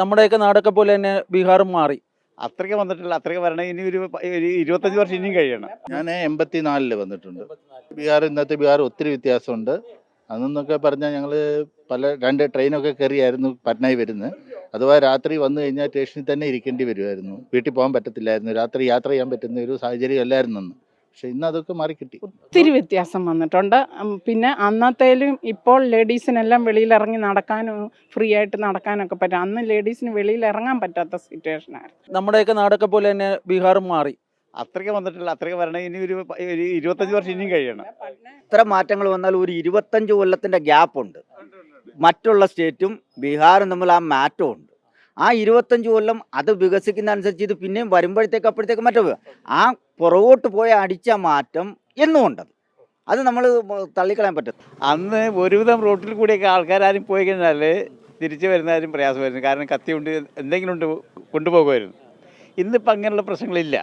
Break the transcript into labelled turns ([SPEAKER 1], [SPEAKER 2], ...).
[SPEAKER 1] നമ്മുടെയൊക്കെ നാടൊക്കെ പോലെ തന്നെ ബീഹാറും മാറി.
[SPEAKER 2] അത്രയ്ക്ക് വന്നിട്ടില്ല. അത്രയ്ക്ക് വരണം. ഇനി ഒരു 25 വർഷം ഇനിയും കഴിയണം.
[SPEAKER 3] ഞാൻ 84 വന്നിട്ടുണ്ട്. ബീഹാർ ഇന്നത്തെ ബീഹാർ ഒത്തിരി വ്യത്യാസമുണ്ട്. അന്നെന്നൊക്കെ പറഞ്ഞാൽ ഞങ്ങൾ രണ്ട് ട്രെയിനൊക്കെ കയറിയായിരുന്നു പറ്റ്നയിൽ വരുന്നത്. അഥവാ രാത്രി വന്നു കഴിഞ്ഞാൽ സ്റ്റേഷനിൽ തന്നെ ഇരിക്കേണ്ടി വരുമായിരുന്നു. വീട്ടിൽ പോകാൻ പറ്റത്തില്ലായിരുന്നു. രാത്രി യാത്ര ചെയ്യാൻ പറ്റുന്ന ഒരു സാഹചര്യം അല്ലായിരുന്നു അന്ന്. പക്ഷെ ഇന്ന് അതൊക്കെ മാറിക്കിട്ടി.
[SPEAKER 4] ഒത്തിരി വ്യത്യാസം വന്നിട്ടുണ്ട്. പിന്നെ അന്നത്തേലും ഇപ്പോൾ ലേഡീസിനെല്ലാം വെളിയിലിറങ്ങി നടക്കാനും ഫ്രീ ആയിട്ട് നടക്കാനൊക്കെ പറ്റും. അന്ന് ലേഡീസിന് വെളിയിൽ ഇറങ്ങാൻ പറ്റാത്ത സിറ്റുവേഷനായിരുന്നു.
[SPEAKER 1] നമ്മുടെയൊക്കെ നാടൊക്കെ പോലെ തന്നെ ബീഹാറും മാറി.
[SPEAKER 2] അത്രയ്ക്ക് വന്നിട്ടില്ല. അത്രയ്ക്ക് വരണം. ഇനി ഒരു 25 വർഷം ഇനിയും കഴിയണം.
[SPEAKER 5] ഇത്ര മാറ്റങ്ങൾ വന്നാൽ ഒരു 25 കൊല്ലത്തിൻ്റെ ഗ്യാപ്പുണ്ട്. മറ്റുള്ള സ്റ്റേറ്റും ബീഹാറും തമ്മിൽ ആ മാറ്റമുണ്ട്. ആ 25 കൊല്ലം അത് വികസിക്കുന്ന അനുസരിച്ച് ഇത് പിന്നെയും വരുമ്പോഴത്തേക്ക് അപ്പോഴത്തേക്ക് മാറ്റം ആ പുറകോട്ട് പോയ അടിച്ച മാറ്റം എന്നും ഉണ്ടത്. അത് നമ്മൾ തള്ളിക്കളയാൻ പറ്റും.
[SPEAKER 2] അന്ന് ഒരുവിധം റോട്ടിൽ കൂടിയൊക്കെ ആൾക്കാരും പോയി കഴിഞ്ഞാൽ തിരിച്ചു വരുന്നതാരും പ്രയാസമായിരുന്നു. കാരണം കത്തി കൊണ്ട് എന്തെങ്കിലും കൊണ്ടുപോകുമായിരുന്നു. ഇന്നിപ്പോൾ അങ്ങനെയുള്ള പ്രശ്നങ്ങളില്ല.